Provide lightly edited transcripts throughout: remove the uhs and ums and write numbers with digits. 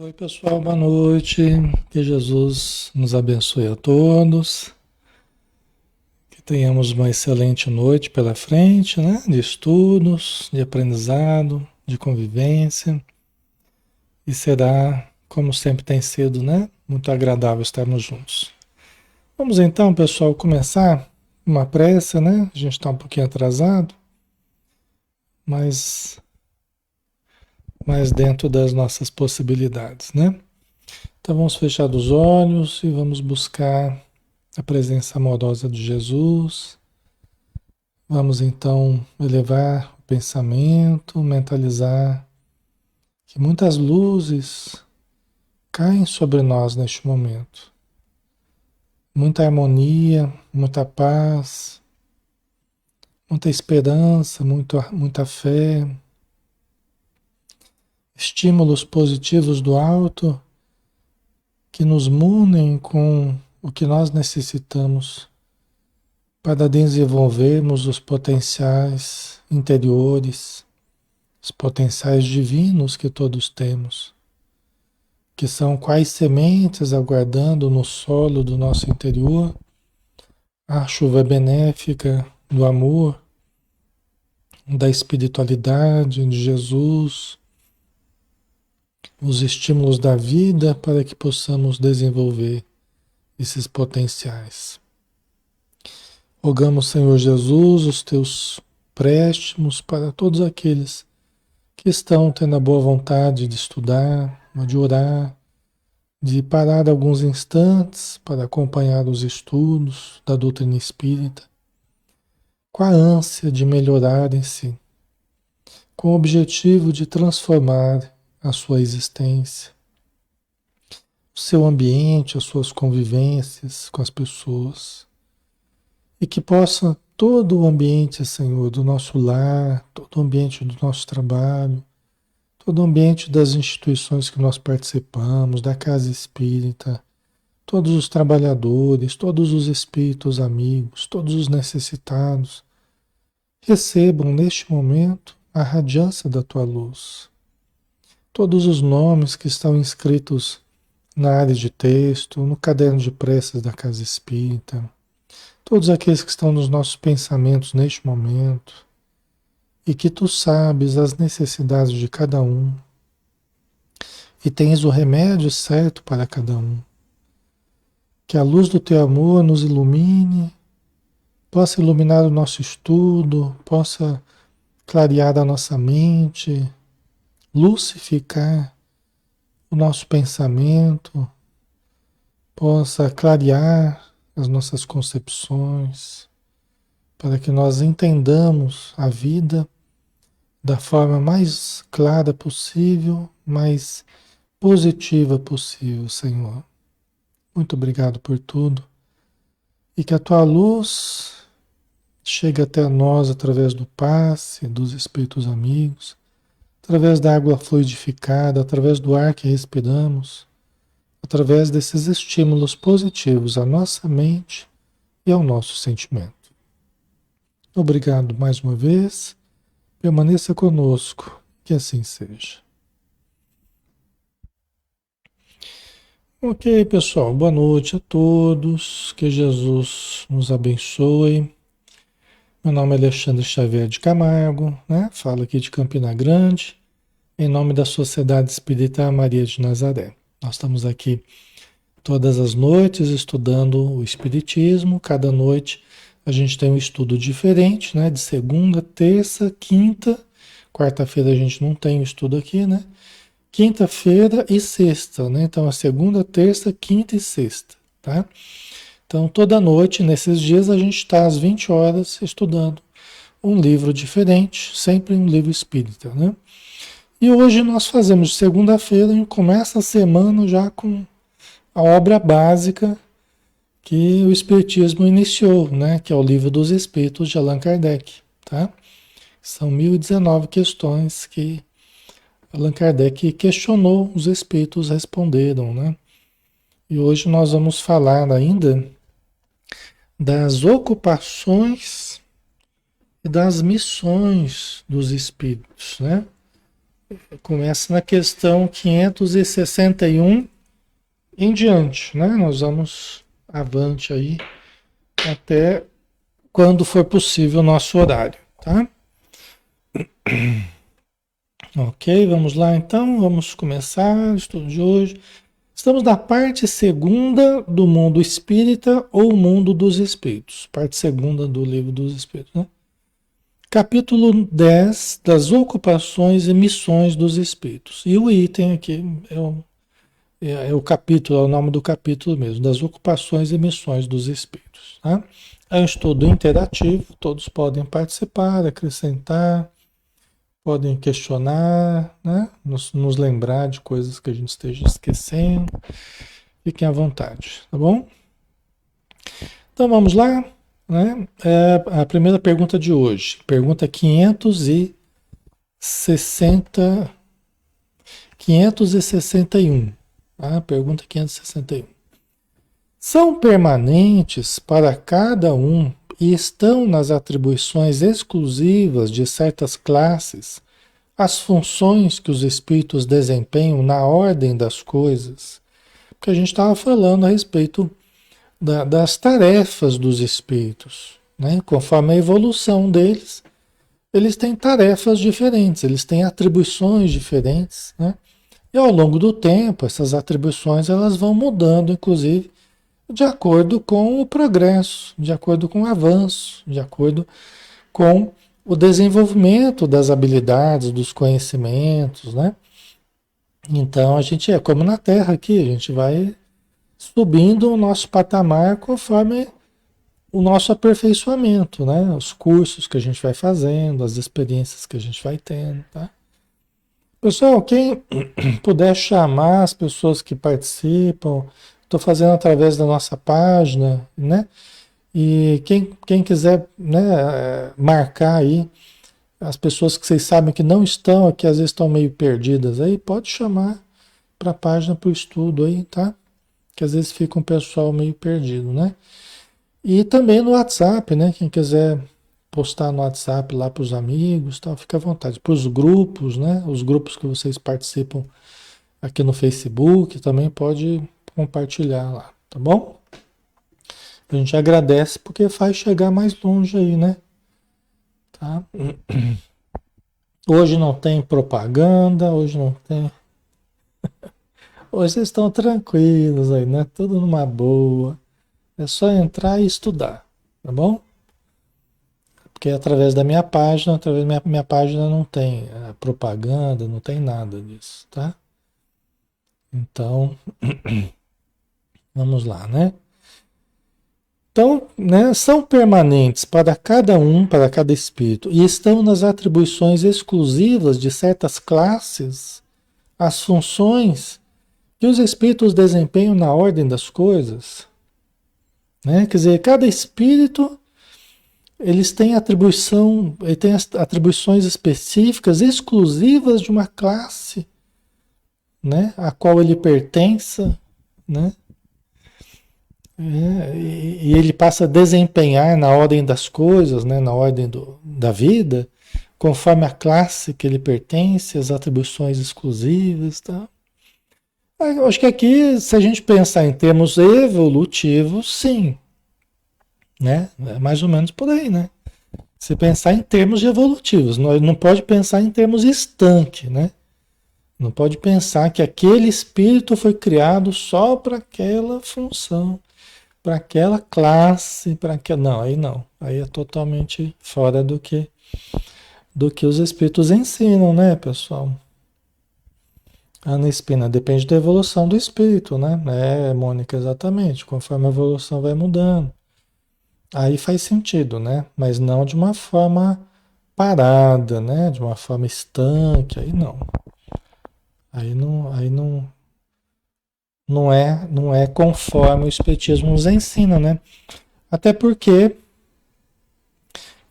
Oi, pessoal, boa noite. Que Jesus nos abençoe a todos. Que tenhamos uma excelente noite pela frente, né? De estudos, de aprendizado, de convivência. E será, como sempre tem sido, né? Muito agradável estarmos juntos. Vamos então, pessoal, começar uma prece, né? A gente está um pouquinho atrasado, mas, mas dentro das nossas possibilidades, né? Então vamos fechar os olhos e vamos buscar a presença amorosa de Jesus. Vamos então elevar o pensamento, mentalizar que muitas luzes caem sobre nós neste momento. Muita harmonia, muita paz, muita esperança, muita fé, estímulos positivos do alto que nos munem com o que nós necessitamos para desenvolvermos os potenciais interiores, os potenciais divinos que todos temos, que são quais sementes aguardando no solo do nosso interior a chuva benéfica do amor, da espiritualidade de Jesus, os estímulos da vida para que possamos desenvolver esses potenciais. Rogamos, Senhor Jesus, os teus préstimos para todos aqueles que estão tendo a boa vontade de estudar, de orar, de parar alguns instantes para acompanhar os estudos da doutrina espírita, com a ânsia de melhorarem-se, com o objetivo de transformar a sua existência, o seu ambiente, as suas convivências com as pessoas, e que possa todo o ambiente, Senhor, do nosso lar, todo o ambiente do nosso trabalho, todo o ambiente das instituições que nós participamos, da casa espírita, todos os trabalhadores, todos os espíritos amigos, todos os necessitados, recebam neste momento a radiância da tua luz. Todos os nomes que estão inscritos na área de texto, no caderno de preces da casa espírita, todos aqueles que estão nos nossos pensamentos neste momento, e que tu sabes as necessidades de cada um, e tens o remédio certo para cada um. Que a luz do teu amor nos ilumine, possa iluminar o nosso estudo, possa clarear a nossa mente, lucificar o nosso pensamento, possa clarear as nossas concepções, para que nós entendamos a vida da forma mais clara possível, mais positiva possível, Senhor. Muito obrigado por tudo. E que a tua luz chegue até nós através do passe dos espíritos amigos, através da água fluidificada, através do ar que respiramos, através desses estímulos positivos à nossa mente e ao nosso sentimento. Obrigado mais uma vez. Permaneça conosco, que assim seja. Ok, pessoal, boa noite a todos, que Jesus nos abençoe. Meu nome é Alexandre Xavier de Camargo, né? Falo aqui de Campina Grande, em nome da Sociedade Espírita Maria de Nazaré. Nós estamos aqui todas as noites estudando o Espiritismo, cada noite a gente tem um estudo diferente, né? De segunda, terça, quinta, quarta-feira a gente não tem o estudo aqui, né? Quinta-feira e sexta, né? Então, a segunda, terça, quinta e sexta, tá? Então, toda noite, nesses dias, a gente está às 20 horas estudando um livro diferente, sempre um livro espírita, né? E hoje nós fazemos de segunda-feira e começa a semana já com a obra básica que o Espiritismo iniciou, né? Que é o Livro dos Espíritos de Allan Kardec, tá? São 1019 questões que Allan Kardec questionou, os espíritos responderam, né? E hoje nós vamos falar ainda das ocupações e das missões dos espíritos, né? Começa na questão 561 em diante, né? Nós vamos avante aí até quando for possível o nosso horário, tá? Ok, vamos lá então, vamos começar o estudo de hoje. Estamos na parte segunda do mundo espírita ou mundo dos espíritos. Parte segunda do livro dos espíritos, né? Capítulo 10 das ocupações e missões dos espíritos. E o item aqui é o capítulo, é o nome do capítulo mesmo, das ocupações e missões dos espíritos. Tá? É um estudo interativo, todos podem participar, acrescentar, podem questionar, né? Nos lembrar de coisas que a gente esteja esquecendo. Fiquem à vontade, tá bom? Então vamos lá, né? É a primeira pergunta de hoje, pergunta 561. Pergunta 561. São permanentes para cada um e estão nas atribuições exclusivas de certas classes as funções que os espíritos desempenham na ordem das coisas. Porque a gente estava falando a respeito das tarefas dos espíritos, né? Conforme a evolução deles, eles têm tarefas diferentes, eles têm atribuições diferentes, né? E ao longo do tempo, essas atribuições elas vão mudando, inclusive, de acordo com o progresso, de acordo com o avanço, de acordo com o desenvolvimento das habilidades, dos conhecimentos, né? Então a gente é como na Terra aqui, a gente vai subindo o nosso patamar conforme o nosso aperfeiçoamento, né? Os cursos que a gente vai fazendo, as experiências que a gente vai tendo, tá? Pessoal, quem puder chamar as pessoas que participam, estou fazendo através da nossa página, né? E quem quiser, né, marcar aí as pessoas que vocês sabem que não estão, que às vezes estão meio perdidas aí, pode chamar para a página para o estudo aí, tá? Que às vezes fica um pessoal meio perdido, né? E também no WhatsApp, né? Quem quiser postar no WhatsApp lá para os amigos, tal, fica à vontade. Para os grupos, né? Os grupos que vocês participam aqui no Facebook, também pode compartilhar lá, tá bom? A gente agradece porque faz chegar mais longe aí, né? Tá? Hoje não tem propaganda, hoje não tem. Hoje vocês estão tranquilos aí, né? Tudo numa boa. É só entrar e estudar, tá bom? Porque através da minha página, através da minha página não tem propaganda, não tem nada disso, tá? Então, vamos lá, né? Então, né, são permanentes para cada um, para cada espírito, e estão nas atribuições exclusivas de certas classes, as funções que os espíritos desempenham na ordem das coisas, né? Quer dizer, cada espírito eles têm atribuição, ele tem as atribuições específicas, exclusivas de uma classe, né, a qual ele pertença, né? E ele passa a desempenhar na ordem das coisas, né, na ordem da vida, conforme a classe que ele pertence, as atribuições exclusivas, tá? Eu acho que aqui, se a gente pensar em termos evolutivos, sim, né? É mais ou menos por aí, né? Se pensar em termos evolutivos, não pode pensar em termos estanque, né? Não pode pensar que aquele espírito foi criado só para aquela função, para aquela classe, para aquela. Não, aí não. Aí é totalmente fora do que os espíritos ensinam, né, pessoal? Ana Espina, depende da evolução do espírito, né? É, Mônica, exatamente. Conforme a evolução vai mudando. Aí faz sentido, né? Mas não de uma forma parada, né? De uma forma estanque, aí não. Aí não é conforme o Espiritismo nos ensina, né? Até porque,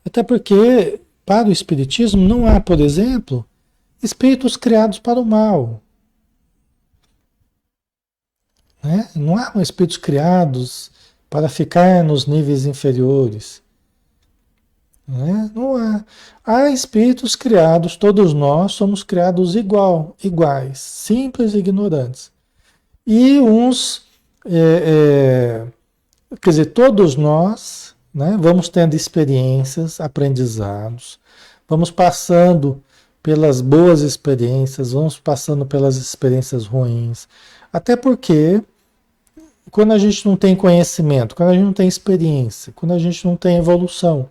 até porque para o Espiritismo não há, por exemplo, espíritos criados para o mal, né? Não há espíritos criados para ficar nos níveis inferiores. né? Não há. Há espíritos criados, todos nós somos criados iguais, simples e ignorantes. E uns, quer dizer, todos nós, né, vamos tendo experiências, aprendizados, vamos passando pelas boas experiências, vamos passando pelas experiências ruins. Até porque, quando a gente não tem conhecimento, quando a gente não tem experiência, quando a gente não tem evolução,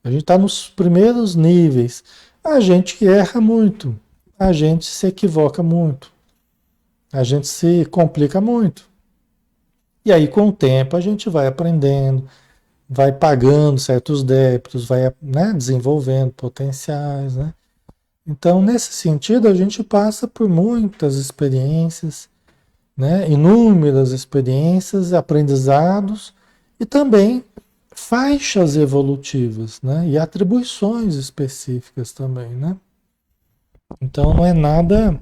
a gente está nos primeiros níveis, a gente erra muito, a gente se equivoca muito, a gente se complica muito. E aí, com o tempo, a gente vai aprendendo, vai pagando certos débitos, vai, né, desenvolvendo potenciais, né? Então, nesse sentido, a gente passa por muitas experiências, né? Inúmeras experiências, aprendizados e também faixas evolutivas, né? E atribuições específicas também, né? Então, não é nada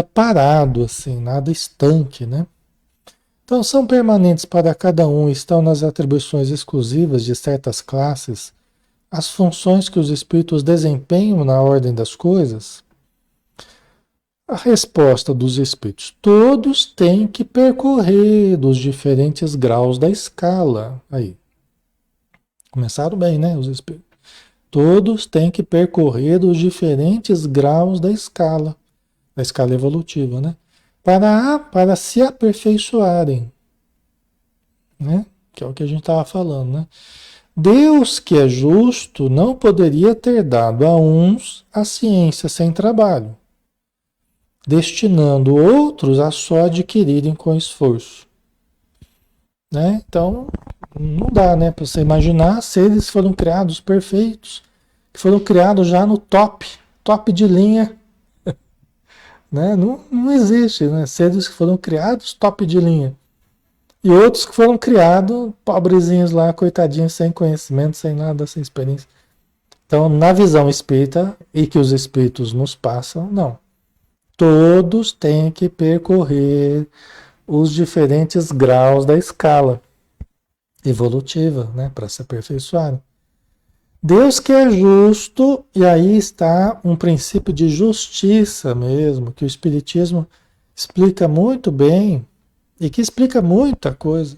parado assim, nada estanque, né? Então, são permanentes para cada um, estão nas atribuições exclusivas de certas classes as funções que os espíritos desempenham na ordem das coisas? A resposta dos espíritos: todos têm que percorrer os diferentes graus da escala. Aí, começaram bem, né? Os espíritos. Todos têm que percorrer os diferentes graus da escala evolutiva, né? Para se aperfeiçoarem, né? Que é o que a gente estava falando, né? Deus, que é justo, não poderia ter dado a uns a ciência sem trabalho, destinando outros a só adquirirem com esforço, né? Então, não dá, né, para você imaginar se eles foram criados perfeitos, que foram criados já no top de linha, né? Não existe, né? Seres que foram criados top de linha. E outros que foram criados pobrezinhos lá, coitadinhos, sem conhecimento, sem nada, sem experiência. Então, na visão espírita, e que os espíritos nos passam, não. Todos têm que percorrer os diferentes graus da escala evolutiva, né, para se aperfeiçoar. Deus que é justo, e aí está um princípio de justiça mesmo, que o Espiritismo explica muito bem e que explica muita coisa,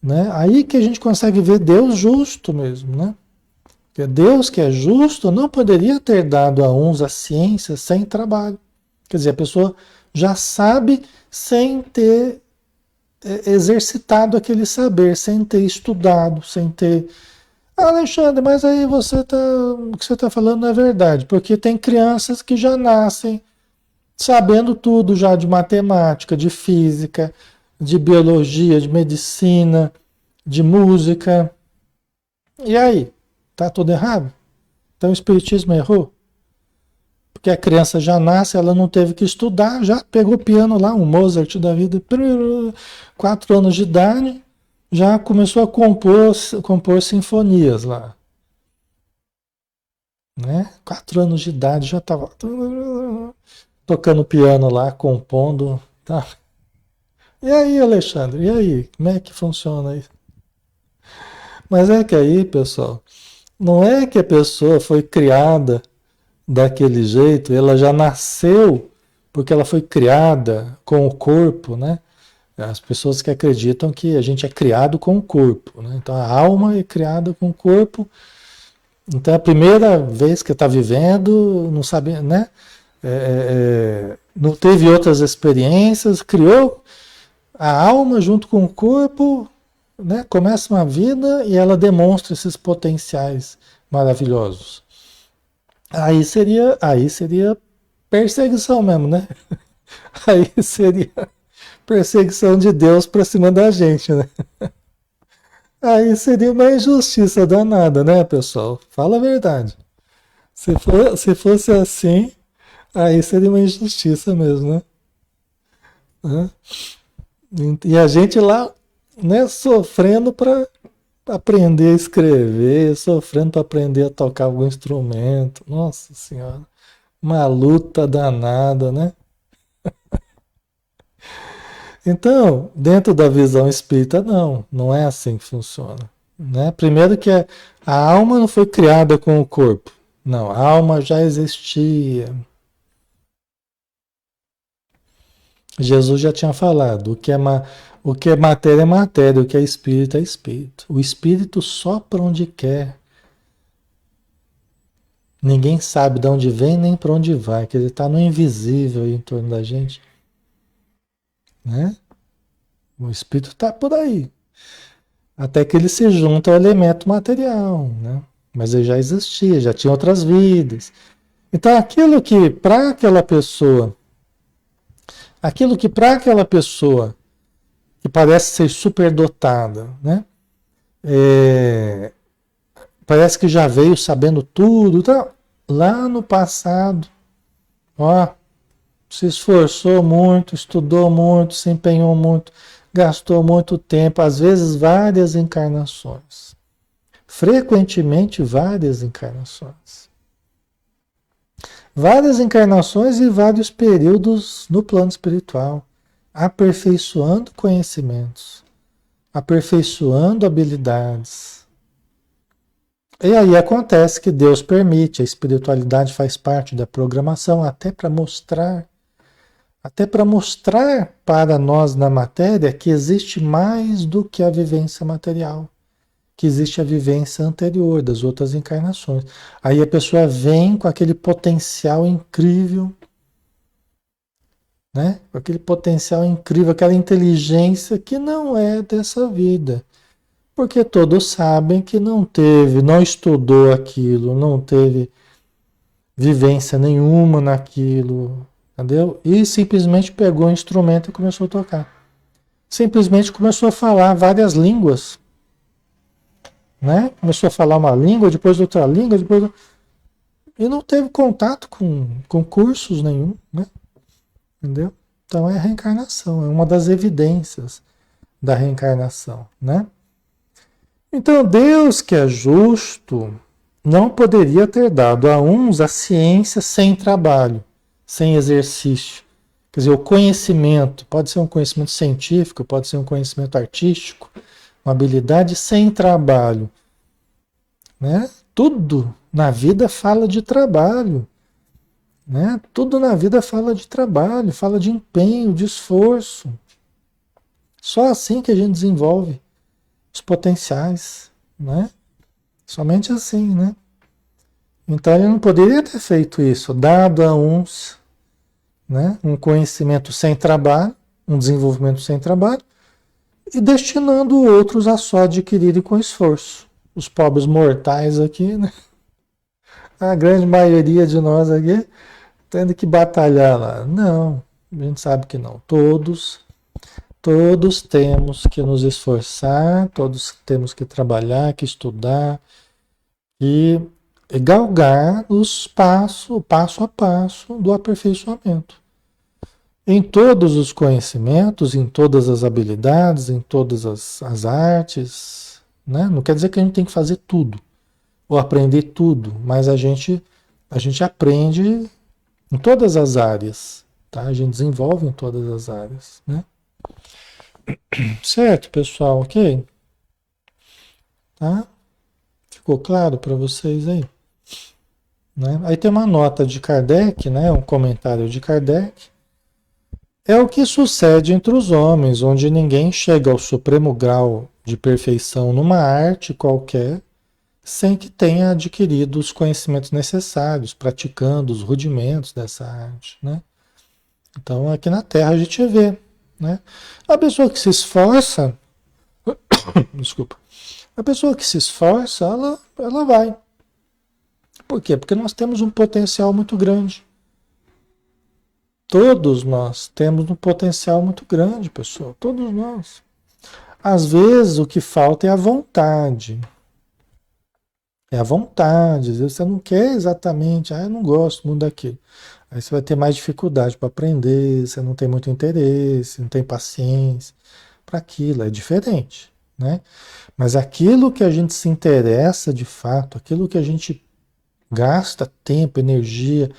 né? Aí que a gente consegue ver Deus justo mesmo, né? Porque Deus que é justo não poderia ter dado a uns a ciência sem trabalho. Quer dizer, a pessoa já sabe sem ter exercitado aquele saber, sem ter estudado, sem ter. Ah, Alexandre, mas aí o que você está falando não é verdade, porque tem crianças que já nascem sabendo tudo já de matemática, de física, de biologia, de medicina, de música. E aí? Tá tudo errado? Então o espiritismo errou? Porque a criança já nasce, ela não teve que estudar, já pegou o piano lá, um Mozart da vida, 4 anos de idade, já começou a compor sinfonias lá, né? 4 anos de idade já estava tocando piano lá, compondo, tá? E aí, Alexandre, e aí? Como é que funciona isso? Mas é que aí, pessoal, não é que a pessoa foi criada daquele jeito, ela já nasceu porque ela foi criada com o corpo, né? As pessoas que acreditam que a gente é criado com o corpo, né? Então a alma é criada com o corpo. Então é a primeira vez que está vivendo, não sabe, né? Não teve outras experiências, criou a alma junto com o corpo, né? Começa uma vida e ela demonstra esses potenciais maravilhosos. Aí seria perseguição mesmo, né? Aí seria perseguição de Deus para cima da gente, né? Aí seria uma injustiça danada, né, pessoal? Fala a verdade. Se fosse assim, aí seria uma injustiça mesmo, né? Hã? E a gente lá, né, sofrendo para aprender a escrever, sofrendo para aprender a tocar algum instrumento. Nossa Senhora, uma luta danada, né? Então, dentro da visão espírita, não é assim que funciona. né? Primeiro que a alma não foi criada com o corpo. Não, a alma já existia. Jesus já tinha falado, o que é matéria é matéria, o que é espírito é espírito. O espírito sopra onde quer. Ninguém sabe de onde vem nem para onde vai, quer dizer, está no invisível aí em torno da gente, né? O espírito está por aí, até que ele se junta ao elemento material, né? Mas ele já existia, já tinha outras vidas. Então aquilo que para aquela pessoa que parece ser superdotada, né? É, parece que já veio sabendo tudo, tá? Lá no passado, ó, se esforçou muito, estudou muito, se empenhou muito, gastou muito tempo, às vezes várias encarnações. Frequentemente várias encarnações. Várias encarnações e vários períodos no plano espiritual, aperfeiçoando conhecimentos, aperfeiçoando habilidades. E aí acontece que Deus permite, a espiritualidade faz parte da programação até para mostrar para nós na matéria que existe mais do que a vivência material, que existe a vivência anterior das outras encarnações. Aí a pessoa vem com aquele potencial incrível, né? Com aquele potencial incrível, aquela inteligência que não é dessa vida. Porque todos sabem que não teve, não estudou aquilo, não teve vivência nenhuma naquilo, entendeu? E simplesmente pegou o instrumento e começou a tocar. Simplesmente começou a falar várias línguas, né? Começou a falar uma língua, depois outra língua, e não teve contato com cursos nenhum, né? Entendeu? Então é a reencarnação, é uma das evidências da reencarnação, né? Então Deus, que é justo, não poderia ter dado a uns a ciência sem trabalho, sem exercício. Quer dizer, o conhecimento pode ser um conhecimento científico, pode ser um conhecimento artístico, uma habilidade sem trabalho, né? Tudo na vida fala de trabalho, né? Tudo na vida fala de trabalho, fala de empenho, de esforço. Só assim que a gente desenvolve os potenciais, né? Somente assim, né? Então ele não poderia ter feito isso, dado a uns, né, um conhecimento sem trabalho, um desenvolvimento sem trabalho, e destinando outros a só adquirirem com esforço. Os pobres mortais aqui, né? A grande maioria de nós aqui tendo que batalhar lá. Não, a gente sabe que não. Todos temos que nos esforçar, todos temos que trabalhar, que estudar e galgar o passo a passo do aperfeiçoamento. Em todos os conhecimentos, em todas as habilidades, em todas as artes, né? Não quer dizer que a gente tem que fazer tudo ou aprender tudo, mas a gente aprende em todas as áreas, tá? A gente desenvolve em todas as áreas, né? Certo, pessoal, ok? Tá? Ficou claro para vocês aí? Né? Aí tem uma nota de Kardec, né? Um comentário de Kardec. É o que sucede entre os homens, onde ninguém chega ao supremo grau de perfeição numa arte qualquer, sem que tenha adquirido os conhecimentos necessários, praticando os rudimentos dessa arte, né? Então aqui na Terra a gente vê, né? A pessoa que se esforça, desculpa, a pessoa que se esforça, ela vai. Por quê? Porque nós temos um potencial muito grande. Todos nós temos um potencial muito grande, pessoal. Todos nós. Às vezes o que falta é a vontade. É a vontade. Às vezes você não quer exatamente, eu não gosto muito daquilo. Aí você vai ter mais dificuldade para aprender, você não tem muito interesse, não tem paciência para aquilo. É diferente, né? Mas aquilo que a gente se interessa de fato, aquilo que a gente gasta tempo, energia,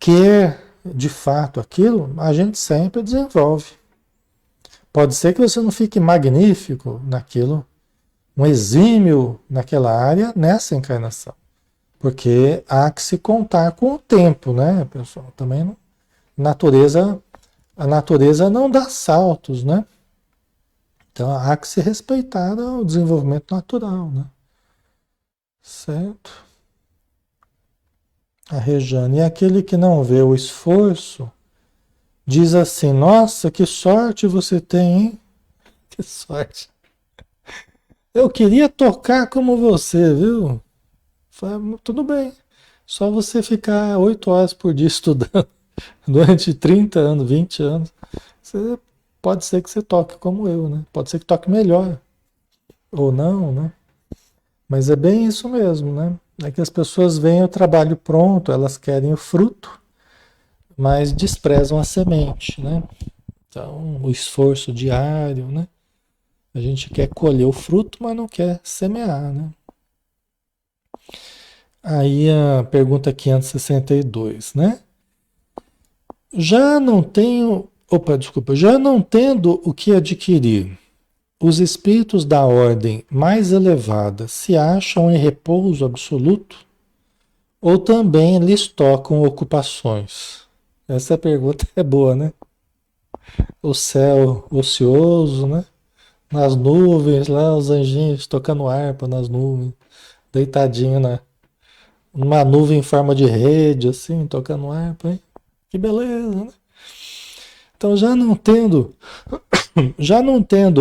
quer de fato aquilo, a gente sempre desenvolve. Pode ser que você não fique magnífico naquilo, um exímio naquela área nessa encarnação. Porque há que se contar com o tempo, né, pessoal? Também não, a natureza não dá saltos, né? Então há que se respeitar o desenvolvimento natural, né? Certo? A Rejane, e aquele que não vê o esforço, diz assim, nossa, que sorte você tem, hein? Que sorte. Eu queria tocar como você, viu? Falei, tudo bem. Só você ficar 8 horas por dia estudando durante 30 anos, 20 anos. Você, pode ser que você toque como eu, né? Pode ser que toque melhor. Ou não, né? Mas é bem isso mesmo, né? É que as pessoas veem o trabalho pronto, elas querem o fruto, mas desprezam a semente, né? Então, o esforço diário, né? A gente quer colher o fruto, mas não quer semear, né? Aí a pergunta 562, né? Já não tenho, opa, desculpa, já não tendo o que adquirir, os espíritos da ordem mais elevada se acham em repouso absoluto ou também lhes tocam ocupações? Essa pergunta é boa, né? O céu ocioso, né? Nas nuvens, lá os anjinhos tocando harpa nas nuvens, deitadinho numa nuvem em forma de rede, assim, tocando harpa, hein? Que beleza, né? Então já não tendo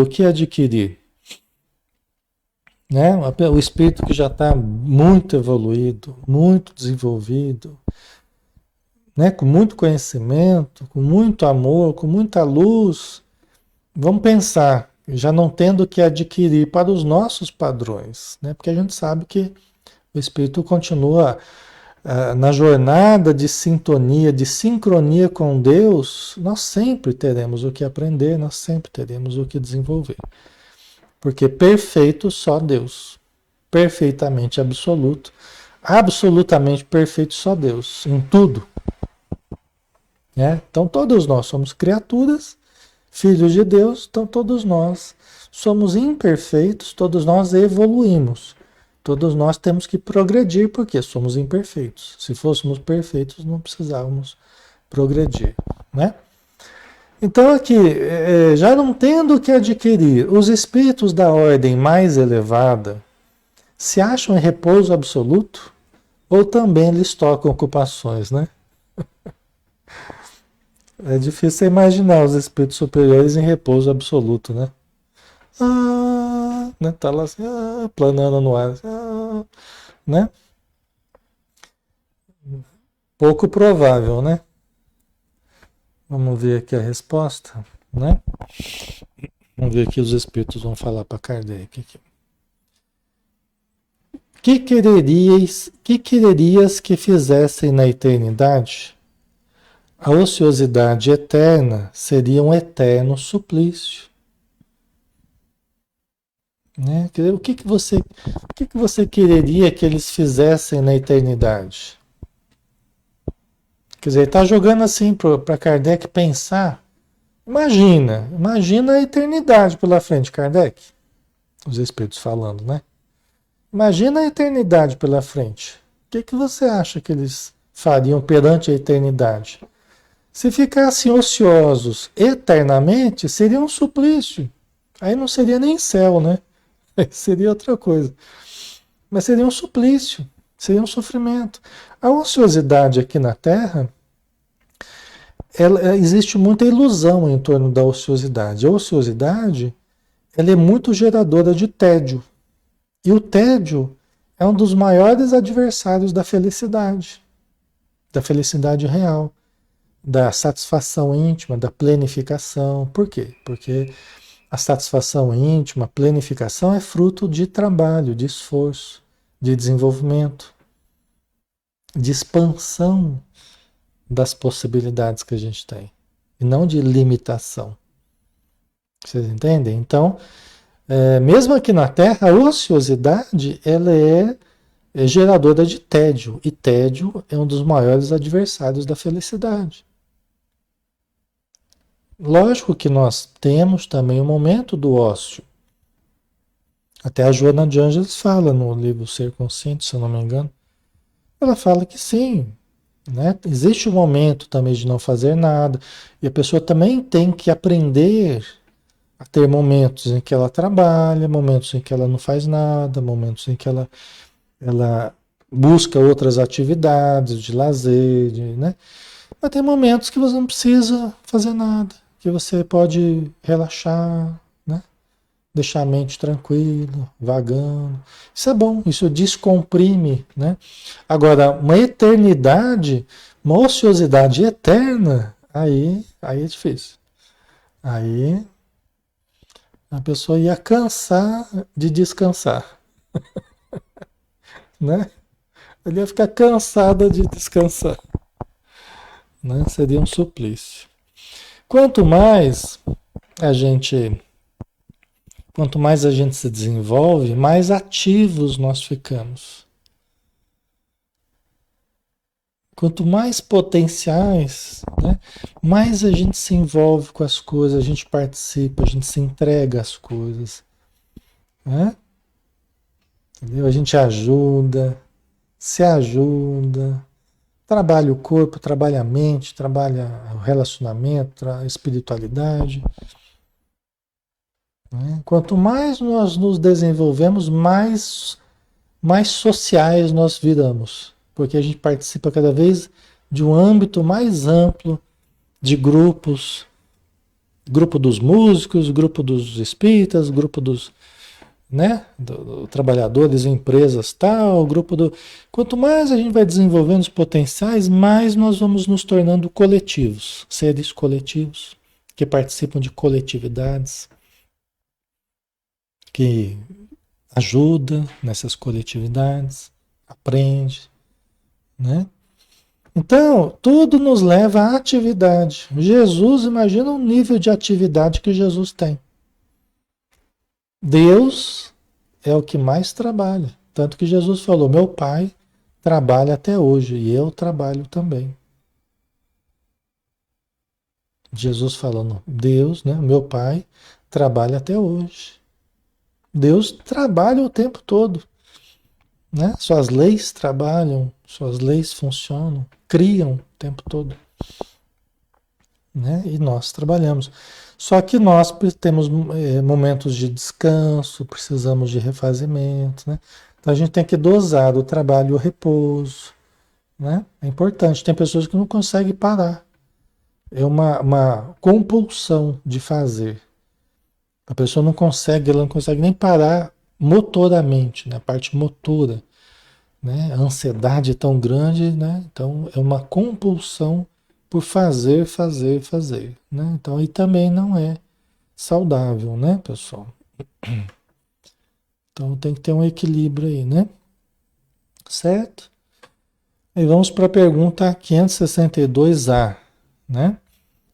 o que adquirir, né? O espírito que já está muito evoluído, muito desenvolvido, né? Com muito conhecimento, com muito amor, com muita luz, vamos pensar, já não tendo o que adquirir para os nossos padrões, né? Porque a gente sabe que o espírito continua na jornada de sintonia, de sincronia com Deus, nós sempre teremos o que aprender, nós sempre teremos o que desenvolver. Porque perfeito só Deus. Perfeitamente absoluto. Absolutamente perfeito só Deus. Em tudo. Né? Então todos nós somos criaturas, filhos de Deus, então todos nós somos imperfeitos, todos nós evoluímos. Todos nós temos que progredir porque somos imperfeitos. Se fôssemos perfeitos, não precisávamos progredir, né? Então aqui, já não tendo o que adquirir, os espíritos da ordem mais elevada se acham em repouso absoluto ou também lhes tocam ocupações, né? É difícil imaginar os espíritos superiores em repouso absoluto, né? Né? Tá lá assim, planando no ar, né? Pouco provável, né? Vamos ver aqui a resposta, né? Vamos ver o que os espíritos vão falar para Kardec aqui. Que quererias que fizessem na eternidade? A ociosidade eterna seria um eterno suplício. Né? O que você quereria que eles fizessem na eternidade? Quer dizer, está jogando assim para Kardec pensar. Imagina a eternidade pela frente, Kardec. Os espíritos falando, né? Imagina a eternidade pela frente. O que você acha que eles fariam perante a eternidade? Se ficassem ociosos eternamente, seria um suplício. Aí não seria nem céu, né? Aí seria outra coisa. Mas seria um suplício, seria um sofrimento. A ociosidade aqui na Terra, existe muita ilusão em torno da ociosidade. A ociosidade, ela é muito geradora de tédio. E o tédio é um dos maiores adversários da felicidade real, da satisfação íntima, da planificação. Por quê? Porque a satisfação íntima, a planificação é fruto de trabalho, de esforço, de desenvolvimento, de expansão das possibilidades que a gente tem, e não de limitação. Vocês entendem? Então, mesmo aqui na Terra, a ociosidade ela é geradora de tédio, e tédio é um dos maiores adversários da felicidade. Lógico que nós temos também o momento do ócio. Até a Joana de Ângeles fala no livro Ser Consciente, se eu não me engano. Ela fala que sim, né? Existe um momento também de não fazer nada. E a pessoa também tem que aprender a ter momentos em que ela trabalha, momentos em que ela não faz nada, momentos em que ela busca outras atividades de lazer, né? Mas tem momentos que você não precisa fazer nada, que você pode relaxar, né? Deixar a mente tranquila, vagando. Isso é bom, isso descomprime, né? Agora, uma eternidade, uma ociosidade eterna, aí é difícil. Aí a pessoa ia cansar de descansar, né? Ele ia ficar cansada de descansar, né? Seria um suplício. Quanto mais a gente, quanto mais a gente se desenvolve, mais ativos nós ficamos. Quanto mais potenciais, né, mais a gente se envolve com as coisas, a gente participa, a gente se entrega às coisas, né? Entendeu? A gente ajuda, se ajuda, trabalha o corpo, trabalha a mente, trabalha o relacionamento, a espiritualidade, né? Quanto mais nós nos desenvolvemos, mais sociais nós viramos, porque a gente participa cada vez de um âmbito mais amplo de grupos, grupo dos músicos, grupo dos espíritas, grupo dos, né, do trabalhadores, empresas, tal, grupo do. Quanto mais a gente vai desenvolvendo os potenciais, mais nós vamos nos tornando coletivos, seres coletivos que participam de coletividades, que ajuda nessas coletividades, aprende, né? Então, tudo nos leva à atividade. Jesus, imagina o nível de atividade que Jesus tem. Deus é o que mais trabalha. Tanto que Jesus falou: meu Pai trabalha até hoje e eu trabalho também. Jesus falando: Deus, né, meu Pai, trabalha até hoje. Deus trabalha o tempo todo, né? Suas leis trabalham, suas leis funcionam, criam o tempo todo, né? E nós trabalhamos. Só que nós temos momentos de descanso, precisamos de refazimento, né? Então a gente tem que dosar o trabalho e o repouso, né? É importante. Tem pessoas que não conseguem parar. É uma compulsão de fazer. A pessoa não consegue, ela não consegue nem parar motoramente, né? A parte motora, né? A ansiedade é tão grande, né? Então é uma compulsão por fazer, fazer, fazer, né? Então aí também não é saudável, né, pessoal? Então tem que ter um equilíbrio aí, né? Certo? E vamos para a pergunta 562A, né?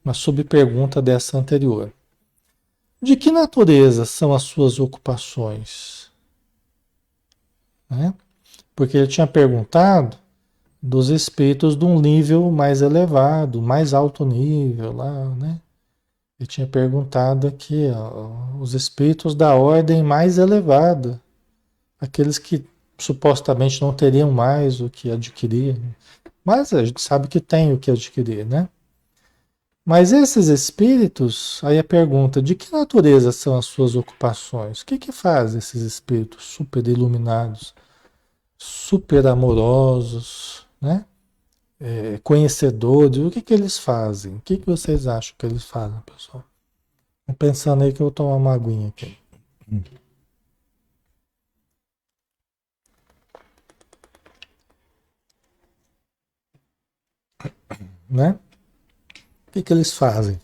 Uma subpergunta dessa anterior. De que natureza são as suas ocupações? Né? Porque ele tinha perguntado dos espíritos de um nível mais elevado, mais alto nível lá, né? Ele tinha perguntado aqui, ó, os espíritos da ordem mais elevada, aqueles que supostamente não teriam mais o que adquirir, mas a gente sabe que tem o que adquirir, né? Mas esses espíritos, aí a pergunta, de que natureza são as suas ocupações? O que que faz esses espíritos super iluminados, super amorosos, né? Conhecedores, o que que eles fazem? O que que vocês acham que eles fazem, pessoal? Tô pensando aí que eu vou tomar uma aguinha aqui. Né? O que que eles fazem?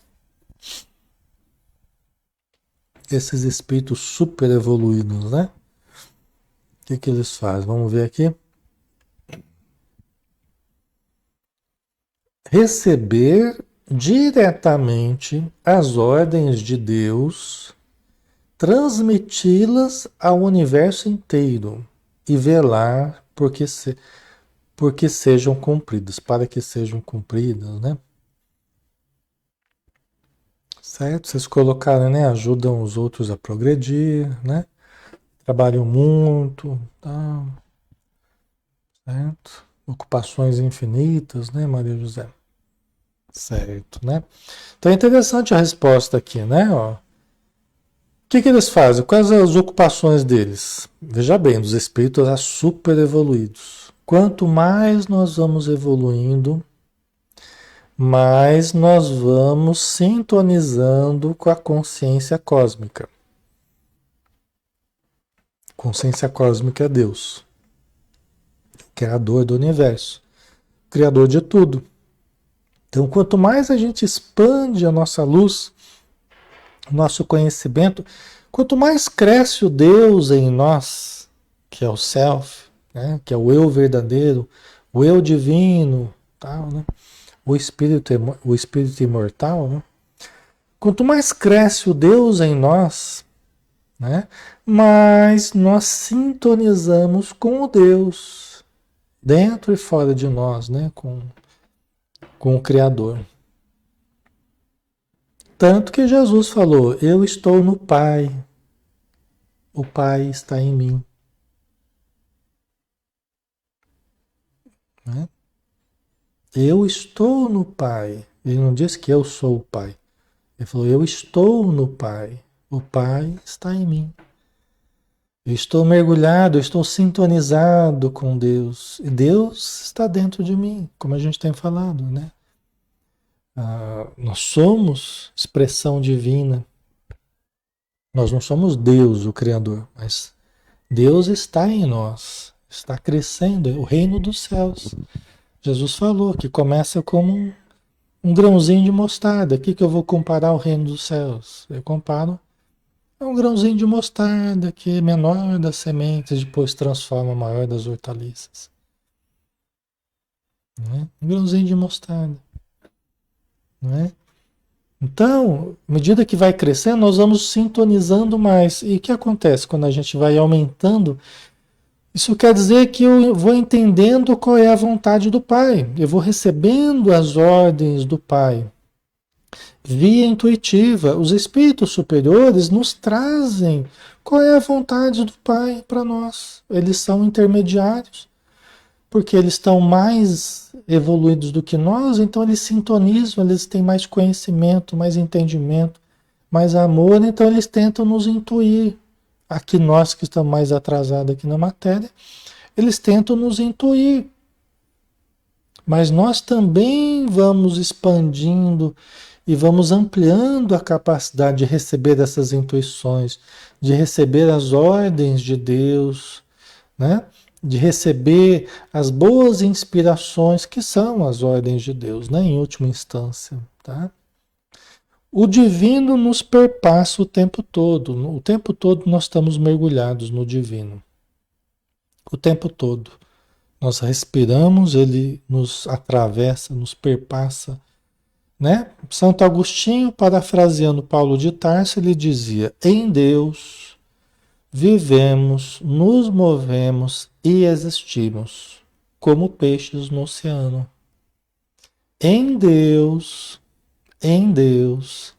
Esses espíritos super evoluídos, né? O que que eles fazem? Vamos ver aqui. Receber diretamente as ordens de Deus, transmiti-las ao universo inteiro e velar porque sejam cumpridas, para que sejam cumpridas, né? Certo? Vocês colocaram, né? Ajudam os outros a progredir, né? trabalham muito, tá, certo? Ocupações infinitas, né, Maria José? Certo, né? Então é interessante a resposta aqui, né? Ó, o que que eles fazem? Quais as ocupações deles? Veja bem, os espíritos já super evoluídos. Quanto mais nós vamos evoluindo, mais nós vamos sintonizando com a consciência cósmica. Consciência cósmica é Deus, criador do universo, criador de tudo. Então, quanto mais a gente expande a nossa luz, o nosso conhecimento, quanto mais cresce o Deus em nós, que é o Self, né? Que é o eu verdadeiro, o eu divino, tal, né? O espírito imortal, né? Quanto mais cresce o Deus em nós, né? Mais nós sintonizamos com o Deus dentro e fora de nós, né? Com o Criador. Tanto que Jesus falou: Eu estou no Pai, o Pai está em mim. Né? Eu estou no Pai. Ele não disse que eu sou o Pai. Ele falou: Eu estou no Pai, o Pai está em mim. Eu estou mergulhado, eu estou sintonizado com Deus. E Deus está dentro de mim, como a gente tem falado, né? Nós somos expressão divina. Nós não somos Deus, o Criador, mas Deus está em nós, está crescendo, é o reino dos céus. Jesus falou que começa como um grãozinho de mostarda. O que eu vou comparar o reino dos céus? Eu comparo a um grãozinho de mostarda que é menor das sementes, depois transforma maior das hortaliças. Né? Um grãozinho de mostarda. Né? Então, à medida que vai crescendo, nós vamos sintonizando mais. E o que acontece quando a gente vai aumentando? Isso quer dizer que eu vou entendendo qual é a vontade do Pai. Eu vou recebendo as ordens do Pai. Via intuitiva, os espíritos superiores nos trazem qual é a vontade do Pai para nós. Eles são intermediários, porque eles estão mais evoluídos do que nós, então eles sintonizam, eles têm mais conhecimento, mais entendimento, mais amor, então eles tentam nos intuir. Aqui nós que estamos mais atrasados aqui na matéria, eles tentam nos intuir. Mas nós também vamos expandindo e vamos ampliando a capacidade de receber essas intuições, de receber as ordens de Deus, né? De receber as boas inspirações que são as ordens de Deus, né? Em última instância, tá? O divino nos perpassa o tempo todo. O tempo todo nós estamos mergulhados no divino. O tempo todo. Nós respiramos, ele nos atravessa, nos perpassa, né? Santo Agostinho, parafraseando Paulo de Tarso, ele dizia: em Deus vivemos, nos movemos e existimos, como peixes no oceano. Em Deus, em Deus,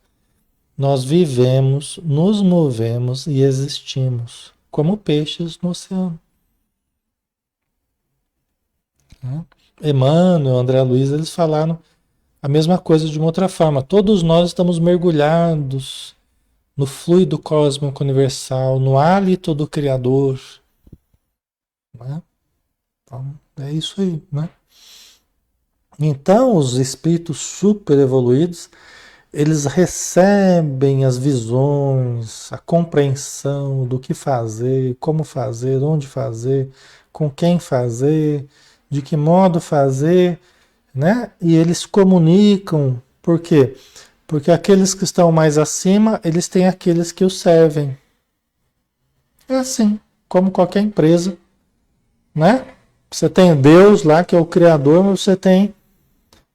nós vivemos, nos movemos e existimos, como peixes no oceano. Né? Emmanuel, André Luiz, eles falaram a mesma coisa de uma outra forma. Todos nós estamos mergulhados no fluido cósmico universal, no hálito do Criador. Né? Então, é isso aí. Né? Então, os espíritos super evoluídos, eles recebem as visões, a compreensão do que fazer, como fazer, onde fazer, com quem fazer, de que modo fazer, né? E eles comunicam, por quê? Porque aqueles que estão mais acima, eles têm aqueles que os servem. É assim, como qualquer empresa, né? Você tem Deus lá, que é o Criador, mas você tem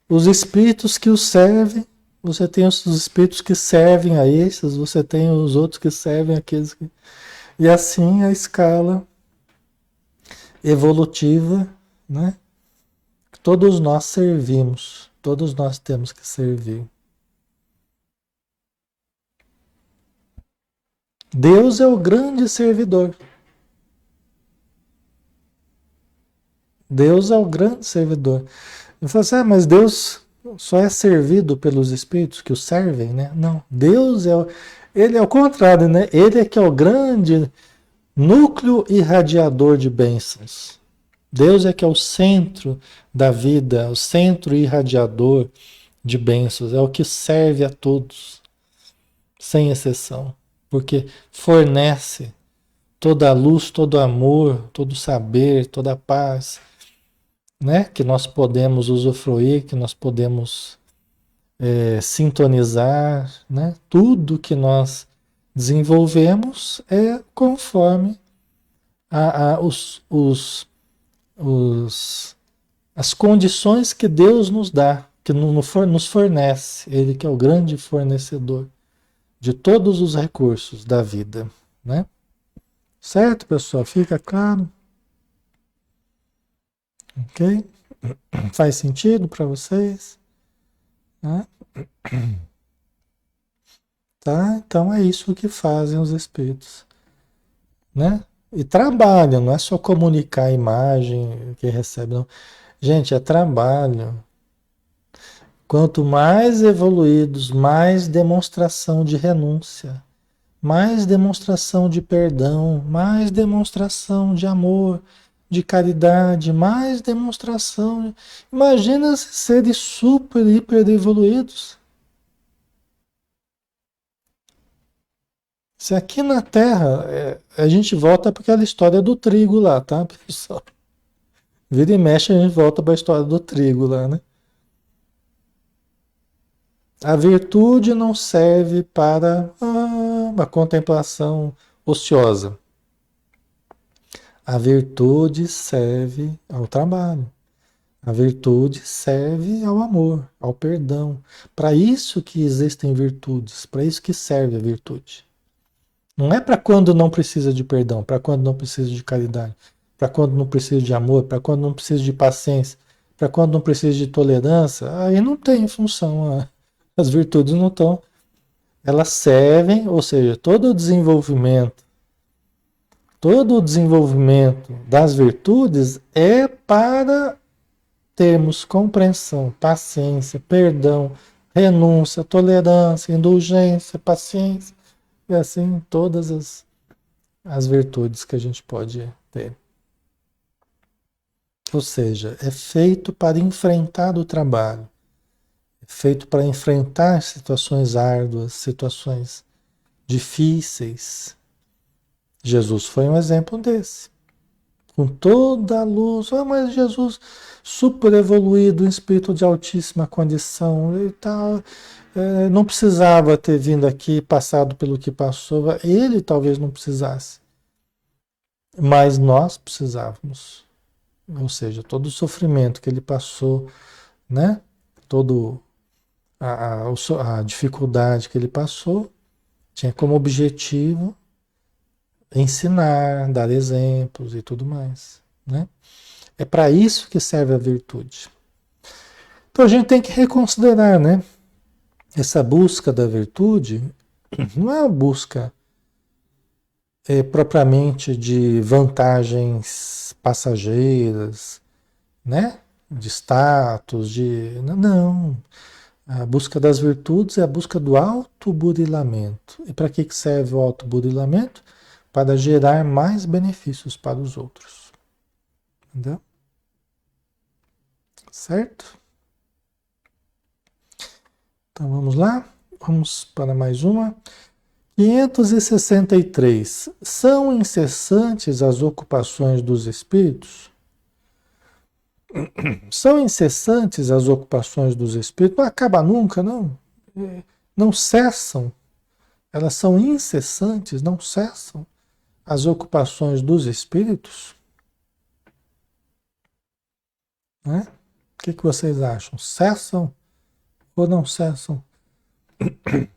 os espíritos que os servem, você tem os espíritos que servem a esses, você tem os outros que servem aqueles que... E assim a escala evolutiva, né? Todos nós servimos, todos nós temos que servir. Deus é o grande servidor. Deus é o grande servidor. Ele fala assim, mas Deus só é servido pelos espíritos que o servem, né? Não, Deus é ele é o contrário, né? Ele é que é o grande núcleo irradiador de bênçãos. Deus é que é o centro da vida, o centro irradiador de bênçãos, é o que serve a todos, sem exceção, porque fornece toda a luz, todo o amor, todo o saber, toda a paz, né? Que nós podemos usufruir, que nós podemos sintonizar, né? Tudo que nós desenvolvemos é conforme os, as condições que Deus nos dá, que nos fornece, Ele que é o grande fornecedor de todos os recursos da vida, né? Certo, pessoal? Fica claro? Ok? Faz sentido para vocês? Né? Tá? Então é isso que fazem os espíritos, né? E trabalham, não é só comunicar a imagem que recebe, não. Gente, é trabalho. Quanto mais evoluídos, mais demonstração de renúncia, mais demonstração de perdão, mais demonstração de amor, de caridade, mais demonstração. Imagina seres super, hiper evoluídos. Se aqui na Terra, a gente volta para aquela história do trigo lá, tá, pessoal? Vira e mexe, a gente volta para a história do trigo lá, né? A virtude não serve para uma contemplação ociosa. A virtude serve ao trabalho. A virtude serve ao amor, ao perdão. Para isso que existem virtudes, para isso que serve a virtude. Não é para quando não precisa de perdão, para quando não precisa de caridade, para quando não precisa de amor, para quando não precisa de paciência, para quando não precisa de tolerância. Aí não tem função. As virtudes não estão. Elas servem, ou seja, todo o desenvolvimento das virtudes é para termos compreensão, paciência, perdão, renúncia, tolerância, indulgência, paciência, e assim todas as virtudes que a gente pode ter. Ou seja, é feito para enfrentar o trabalho, é feito para enfrentar situações árduas, situações difíceis. Jesus foi um exemplo desse. Com toda a luz. Mas Jesus, super evoluído, um espírito de altíssima condição e tal, não precisava ter vindo aqui, passado pelo que passou. Ele talvez não precisasse, mas nós precisávamos. Ou seja, todo o sofrimento que ele passou, né? Todo a dificuldade que ele passou tinha como objetivo ensinar, dar exemplos e tudo mais, né? É para isso que serve a virtude. Então a gente tem que reconsiderar, né? Essa busca da virtude não é uma busca propriamente de vantagens passageiras, né? De status, de. Não. A busca das virtudes é a busca do autoburilamento. E para que serve o autoburilamento? Para gerar mais benefícios para os outros. Entendeu? Certo? Então vamos lá. Vamos para mais uma. 563. São incessantes as ocupações dos espíritos? São incessantes as ocupações dos espíritos? Não acaba nunca, não. Não cessam. Elas são incessantes, não cessam as ocupações dos espíritos? Né? O que vocês acham? Cessam ou não cessam?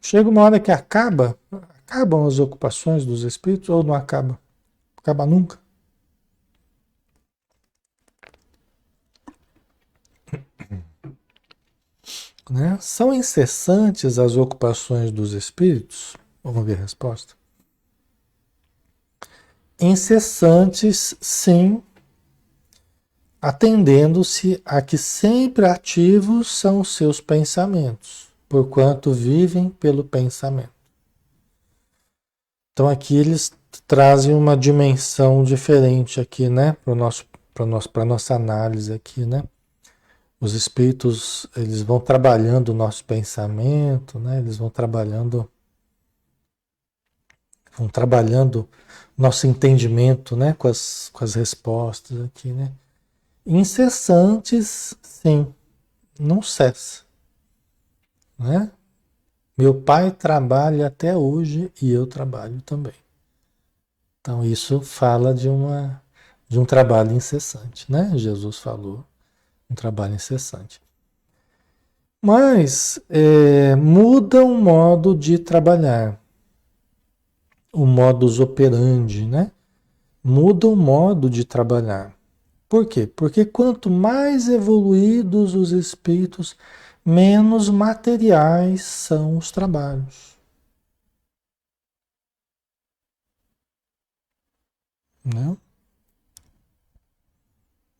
Chega uma hora que acabam as ocupações dos espíritos ou não acaba? Acaba nunca? Né? São incessantes as ocupações dos espíritos? Vamos ver a resposta. Incessantes, sim, atendendo-se a que sempre ativos são os seus pensamentos, porquanto vivem pelo pensamento. Então aqui eles trazem uma dimensão diferente aqui, né, para nossa análise aqui, né? Os espíritos, eles vão trabalhando o nosso pensamento, né? Eles vão trabalhando nosso entendimento, né, com as respostas aqui, né? Incessantes, sim, não cessa, né? Meu pai trabalha até hoje e eu trabalho também. Então isso fala de um trabalho incessante, né? Jesus falou, um trabalho incessante. Mas muda o modo de trabalhar, o modus operandi, né? Muda o modo de trabalhar. Por quê? Porque quanto mais evoluídos os espíritos, menos materiais são os trabalhos, né?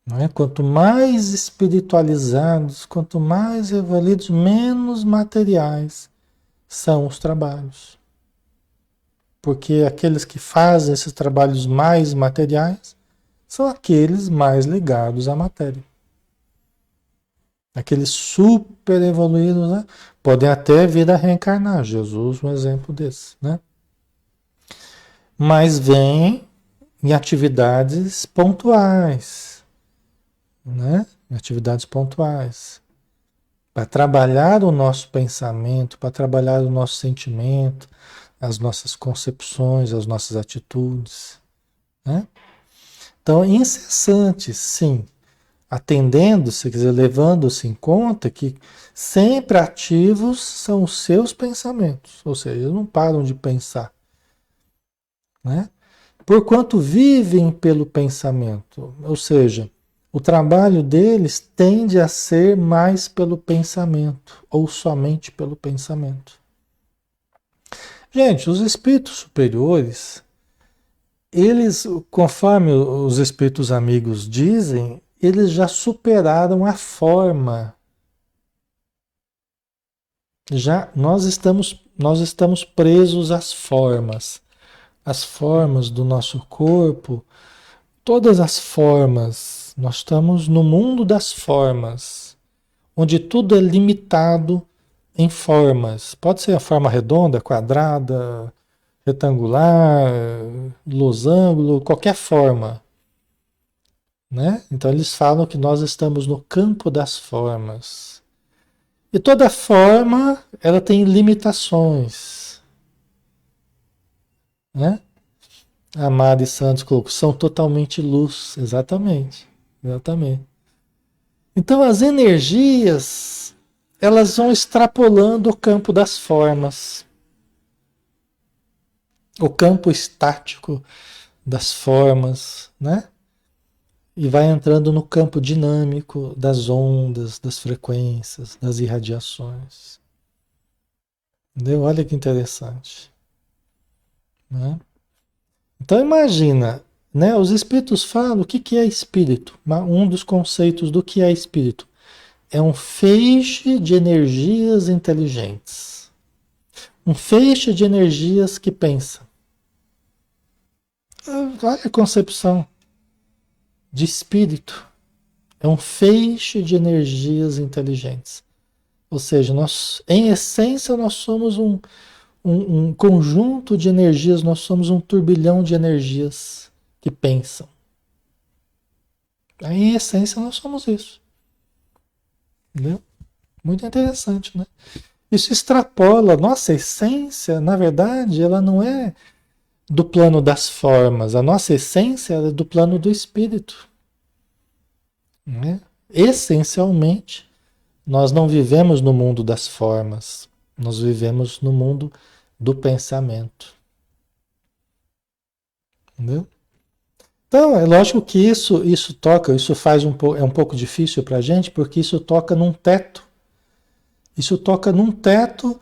Não é? Quanto mais espiritualizados, quanto mais evoluídos, menos materiais são os trabalhos. Porque aqueles que fazem esses trabalhos mais materiais são aqueles mais ligados à matéria. Aqueles super evoluídos, né? Podem até vir a reencarnar. Jesus, um exemplo desse, né? Mas vêm em atividades pontuais, né? Em atividades pontuais. Para trabalhar o nosso pensamento, para trabalhar o nosso sentimento, as nossas concepções, as nossas atitudes, né? Então, incessantes, sim, atendendo-se, quer dizer, levando-se em conta que sempre ativos são os seus pensamentos, ou seja, eles não param de pensar, né? Porquanto vivem pelo pensamento, ou seja, o trabalho deles tende a ser mais pelo pensamento, ou somente pelo pensamento. Gente, os espíritos superiores, eles, conforme os espíritos amigos dizem, eles já superaram a forma. Já nós estamos presos às formas. As formas do nosso corpo, todas as formas. Nós estamos no mundo das formas, onde tudo é limitado em formas. Pode ser a forma redonda, quadrada, retangular, losango, qualquer forma, né? Então eles falam que nós estamos no campo das formas. E toda forma, ela tem limitações, né? A Mari Santos colocou, são totalmente luz, exatamente, exatamente. Então as energias, elas vão extrapolando o campo das formas, o campo estático das formas, né? E vai entrando no campo dinâmico das ondas, das frequências, das irradiações. Entendeu? Olha que interessante, né? Então imagina, né? Os espíritos falam o que que é espírito. Um dos conceitos do que é espírito é um feixe de energias inteligentes, um feixe de energias que pensa. Olha a concepção de espírito. É um feixe de energias inteligentes. Ou seja, nós, em essência, nós somos um conjunto de energias, nós somos um turbilhão de energias que pensam. Em essência, nós somos isso. Entendeu? Muito interessante, né? Isso extrapola. Nossa essência, na verdade, ela não é do plano das formas. A nossa essência é do plano do espírito. Né? Essencialmente, nós não vivemos no mundo das formas. Nós vivemos no mundo do pensamento. Entendeu? Então, é lógico que isso toca, isso faz é um pouco difícil para a gente, porque isso toca num teto. Isso toca num teto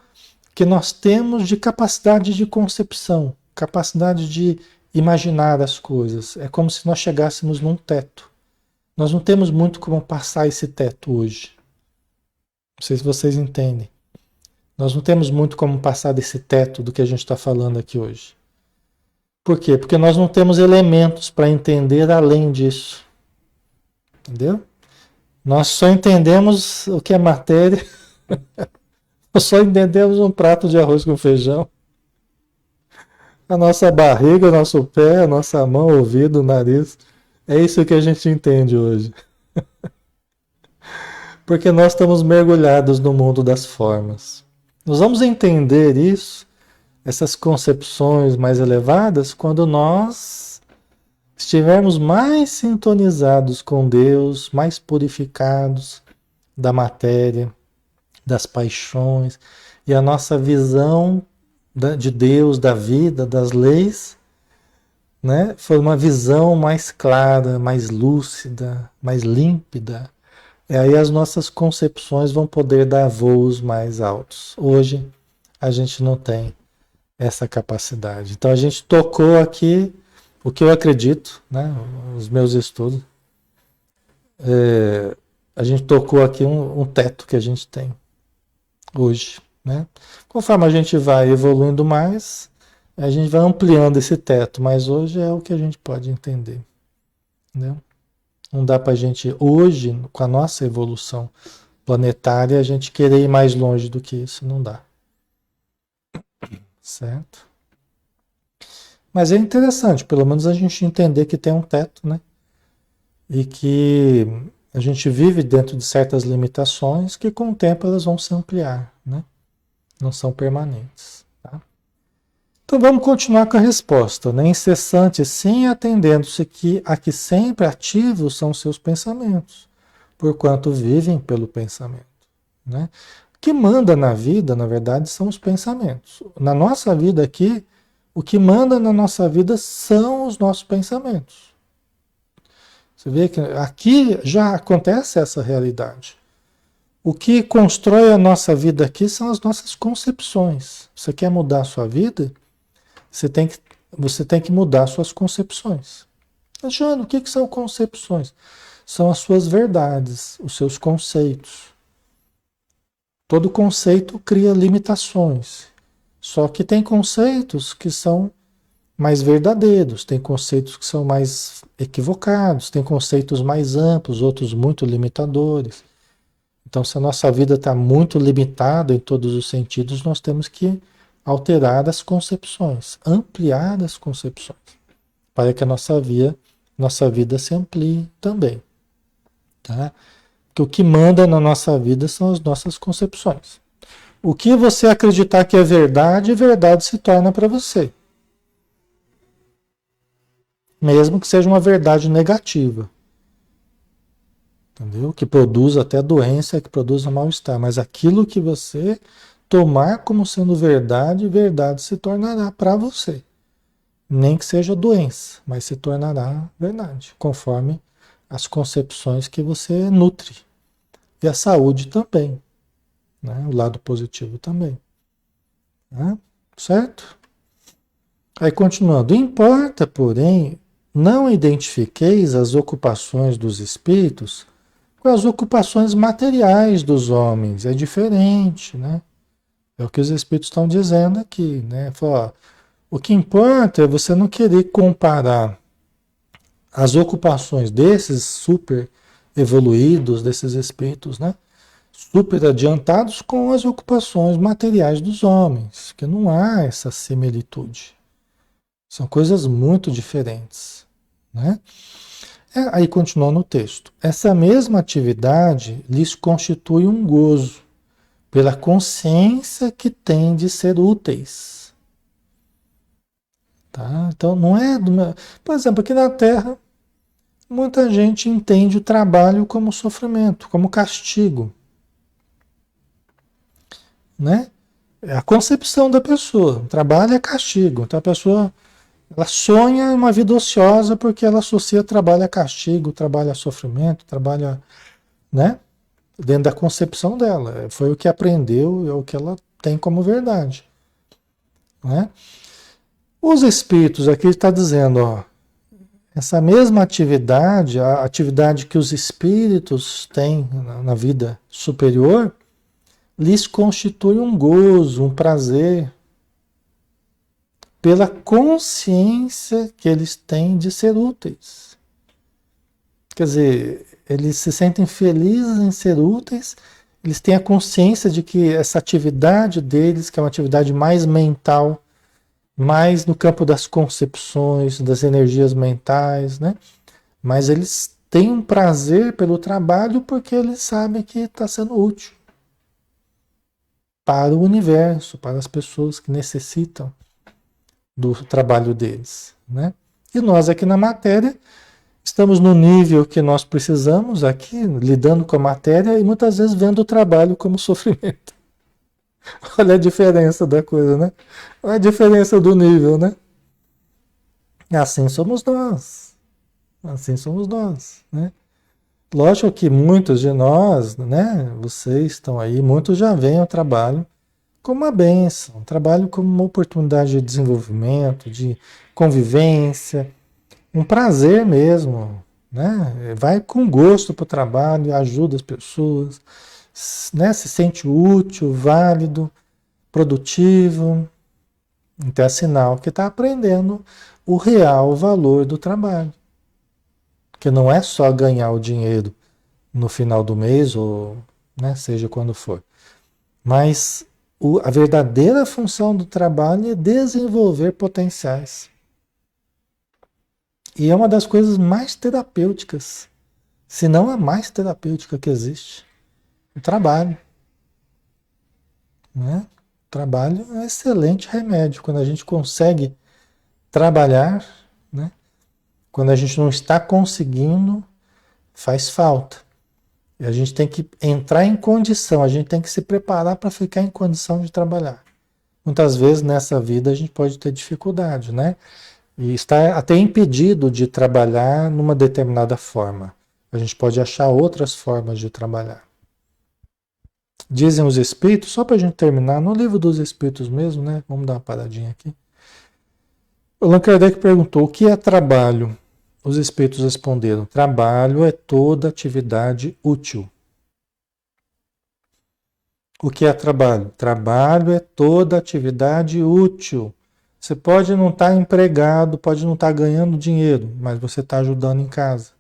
que nós temos de capacidade de concepção, capacidade de imaginar as coisas. É como se nós chegássemos num teto. Nós não temos muito como passar esse teto hoje. Não sei se vocês entendem. Nós não temos muito como passar desse teto do que a gente está falando aqui hoje. Por quê? Porque nós não temos elementos para entender além disso. Entendeu? Nós só entendemos o que é matéria, nós só entendemos um prato de arroz com feijão. A nossa barriga, o nosso pé, a nossa mão, o ouvido, o nariz. É isso que a gente entende hoje. Porque nós estamos mergulhados no mundo das formas. Nós vamos entender isso, essas concepções mais elevadas, quando nós estivermos mais sintonizados com Deus, mais purificados da matéria, das paixões, e a nossa visão de Deus, da vida, das leis, né, foi uma visão mais clara, mais lúcida, mais límpida. E aí as nossas concepções vão poder dar voos mais altos. Hoje a gente não tem essa capacidade. Então a gente tocou aqui o que eu acredito, né, os meus estudos. A gente tocou aqui um teto que a gente tem hoje, né? Conforme a gente vai evoluindo mais, a gente vai ampliando esse teto, mas hoje é o que a gente pode entender, né? Não dá para a gente hoje, com a nossa evolução planetária, a gente querer ir mais longe do que isso, não dá, certo? Mas é interessante, pelo menos a gente entender que tem um teto, né? E que a gente vive dentro de certas limitações que com o tempo elas vão se ampliar, né? Não são permanentes. Tá? Então vamos continuar com a resposta, né? Incessante, sim, atendendo-se que a que sempre ativos são seus pensamentos, porquanto vivem pelo pensamento, né? O que manda na vida, na verdade, são os pensamentos. Na nossa vida aqui, o que manda na nossa vida são os nossos pensamentos. Você vê que aqui já acontece essa realidade. O que constrói a nossa vida aqui são as nossas concepções. Você quer mudar a sua vida? Você tem que mudar suas concepções. Alexandre, o que são concepções? São as suas verdades, os seus conceitos. Todo conceito cria limitações. Só que tem conceitos que são mais verdadeiros, tem conceitos que são mais equivocados, tem conceitos mais amplos, outros muito limitadores. Então, se a nossa vida está muito limitada em todos os sentidos, nós temos que alterar as concepções, ampliar as concepções, para que a nossa vida se amplie também. Tá? Porque o que manda na nossa vida são as nossas concepções. O que você acreditar que é verdade, verdade se torna para você. Mesmo que seja uma verdade negativa. Entendeu? Que produz até doença, que produz mal-estar. Mas aquilo que você tomar como sendo verdade, verdade se tornará para você. Nem que seja doença, mas se tornará verdade, conforme as concepções que você nutre. E a saúde também, né? O lado positivo também. Né? Certo? Aí continuando. Importa, porém, não identifiqueis as ocupações dos espíritos com as ocupações materiais dos homens. É diferente, né? É o que os espíritos estão dizendo aqui, né? Fala, ó, o que importa é você não querer comparar as ocupações desses super evoluídos, desses espíritos, né? Super adiantados com as ocupações materiais dos homens, que não há essa similitude. São coisas muito diferentes, né? Aí continua no texto. Essa mesma atividade lhes constitui um gozo, pela consciência que tem de ser úteis. Tá? Então não é Por exemplo, aqui na Terra, muita gente entende o trabalho como sofrimento, como castigo. Né? É a concepção da pessoa. O trabalho é castigo. Então a pessoa ela sonha uma vida ociosa porque ela associa trabalho a castigo, trabalho a sofrimento, trabalho, né? Dentro da concepção dela. Foi o que aprendeu, é o que ela tem como verdade. Né? Os espíritos aqui está dizendo, ó, Essa mesma atividade, a atividade que os espíritos têm na vida superior, lhes constitui um gozo, um prazer, pela consciência que eles têm de ser úteis. Quer dizer, eles se sentem felizes em ser úteis, eles têm a consciência de que essa atividade deles, que é uma atividade mais mental, mais no campo das concepções, das energias mentais, né? Mas eles têm um prazer pelo trabalho porque eles sabem que está sendo útil para o universo, para as pessoas que necessitam do trabalho deles, né? E nós aqui na matéria estamos no nível que nós precisamos aqui, lidando com a matéria e muitas vezes vendo o trabalho como sofrimento. Olha a diferença da coisa, né? Olha a diferença do nível, né? Assim somos nós. Assim somos nós, né? Lógico que muitos de nós, né? Vocês estão aí, muitos já veem o trabalho como uma bênção, um trabalho como uma oportunidade de desenvolvimento, de convivência, um prazer mesmo, né? Vai com gosto para o trabalho, ajuda as pessoas, né? Se sente útil, válido, produtivo. Então é sinal que está aprendendo o real valor do trabalho. Que não é só ganhar o dinheiro no final do mês, ou né, seja quando for. Mas a verdadeira função do trabalho é desenvolver potenciais. E é uma das coisas mais terapêuticas, se não a mais terapêutica que existe. O trabalho. Né? O trabalho é um excelente remédio. Quando a gente consegue trabalhar, né? Quando a gente não está conseguindo, faz falta. E a gente tem que entrar em condição, a gente tem que se preparar para ficar em condição de trabalhar. Muitas vezes nessa vida a gente pode ter dificuldade, né? E estar até impedido de trabalhar numa determinada forma. A gente pode achar outras formas de trabalhar. Dizem os Espíritos, só para a gente terminar, no livro dos Espíritos mesmo, né? Vamos dar uma paradinha aqui. Allan Kardec perguntou: o que é trabalho? Os Espíritos responderam: trabalho é toda atividade útil. O que é trabalho? Trabalho é toda atividade útil. Você pode não estar empregado, pode não estar ganhando dinheiro, mas você está ajudando em casa.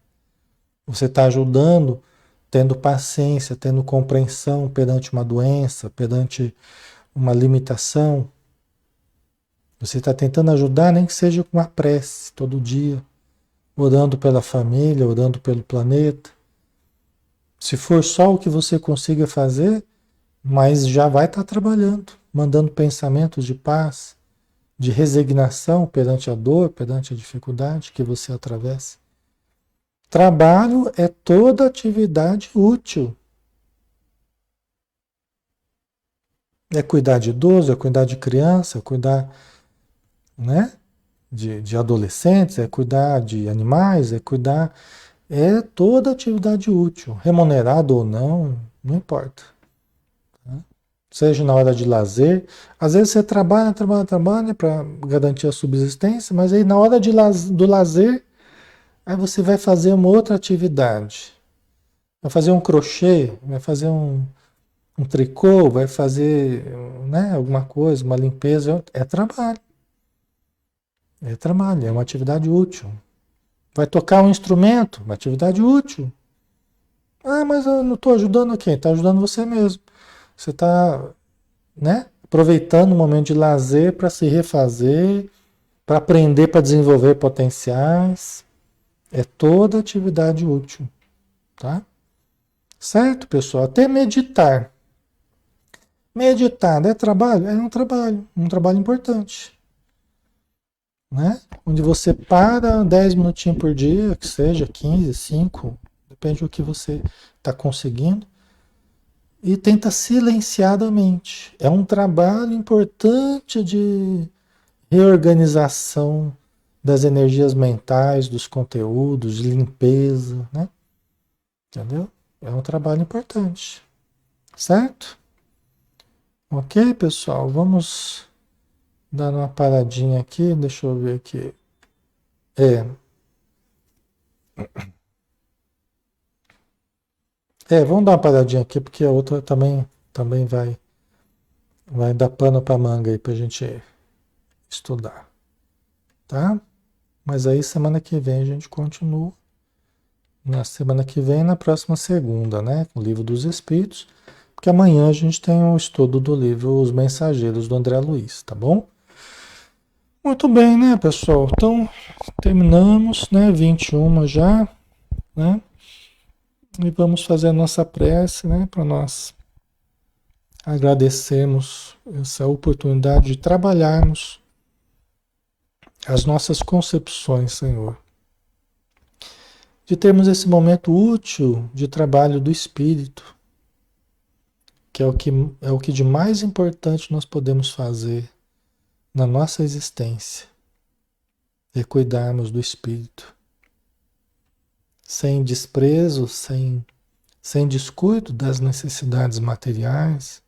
Você está ajudando, tendo paciência, tendo compreensão perante uma doença, perante uma limitação. Você está tentando ajudar, nem que seja com uma prece todo dia, orando pela família, orando pelo planeta. Se for só o que você consiga fazer, mas já vai estar trabalhando, mandando pensamentos de paz, de resignação perante a dor, perante a dificuldade que você atravessa. Trabalho é toda atividade útil. É cuidar de idoso, é cuidar de criança, é cuidar, né, de adolescentes, é cuidar de animais, é cuidar. É toda atividade útil, remunerado ou não, não importa. Né? Seja na hora de lazer. Às vezes você trabalha para garantir a subsistência, mas aí na hora do lazer, aí você vai fazer uma outra atividade. Vai fazer um crochê, vai fazer um tricô, vai fazer, né, alguma coisa, uma limpeza. É trabalho. É trabalho, é uma atividade útil. Vai tocar um instrumento, uma atividade útil. Ah, mas eu não estou ajudando quem? Está ajudando você mesmo. Você está, né, aproveitando o momento de lazer para se refazer, para aprender, para desenvolver potenciais. É toda atividade útil, tá? Certo, pessoal? Até meditar. Meditar é trabalho? É um trabalho importante, né? Onde você para 10 minutinhos por dia, que seja 15, 5, depende do que você está conseguindo, e tenta silenciar a mente. É um trabalho importante de reorganização das energias mentais, dos conteúdos, de limpeza, né? Entendeu? É um trabalho importante, certo? Ok, pessoal, vamos dar uma paradinha aqui, deixa eu ver aqui. É, Vamos dar uma paradinha aqui, porque a outra também vai dar pano para manga aí para a gente estudar, tá? Mas aí semana que vem a gente continua. Na semana que vem, na próxima segunda, né? Com o Livro dos Espíritos. Porque amanhã a gente tem o estudo do livro Os Mensageiros do André Luiz, tá bom? Muito bem, né, pessoal? Então, terminamos, né? 21 já, né? E vamos fazer a nossa prece, né? Para nós agradecermos essa oportunidade de trabalharmos as nossas concepções, Senhor. De termos esse momento útil de trabalho do Espírito, que é o que de mais importante nós podemos fazer na nossa existência, é cuidarmos do Espírito, sem desprezo, sem descuido das necessidades materiais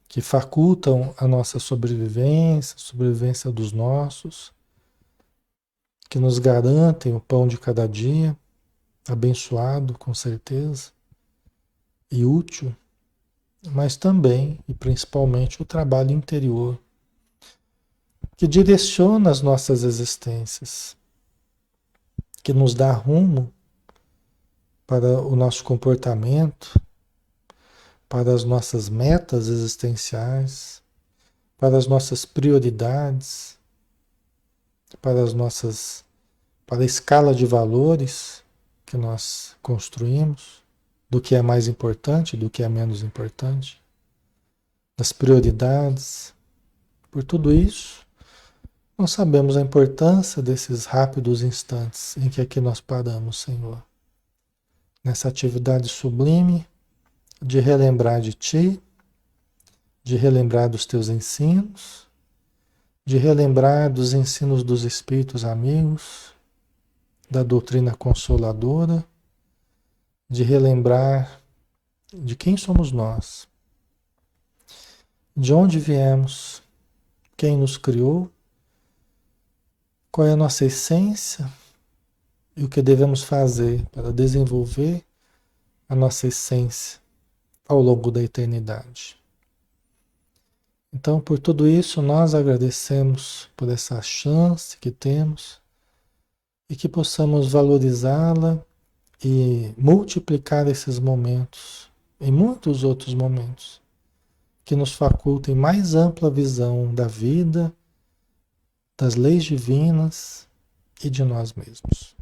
que facultam a nossa sobrevivência, a sobrevivência dos nossos, que nos garantem o pão de cada dia, abençoado com certeza e útil, mas também e principalmente o trabalho interior que direciona as nossas existências, que nos dá rumo para o nosso comportamento, para as nossas metas existenciais, para as nossas prioridades, para a escala de valores que nós construímos, do que é mais importante, do que é menos importante, das prioridades. Por tudo isso, nós sabemos a importância desses rápidos instantes em que aqui nós paramos, Senhor, nessa atividade sublime de relembrar de Ti, de relembrar dos Teus ensinos, de relembrar dos ensinos dos Espíritos amigos, da doutrina consoladora, de relembrar de quem somos nós, de onde viemos, quem nos criou, qual é a nossa essência e o que devemos fazer para desenvolver a nossa essência ao longo da eternidade. Então, por tudo isso, nós agradecemos por essa chance que temos e que possamos valorizá-la e multiplicar esses momentos em muitos outros momentos que nos facultem mais ampla visão da vida, das leis divinas e de nós mesmos.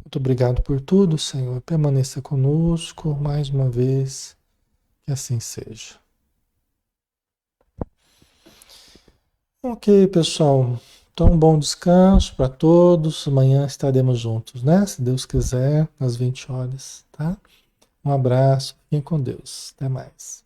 Muito obrigado por tudo, Senhor. Permaneça conosco mais uma vez, que assim seja. Ok, pessoal. Então, bom descanso para todos. Amanhã estaremos juntos, né? Se Deus quiser, às 20 horas, tá? Um abraço. Fiquem com Deus. Até mais.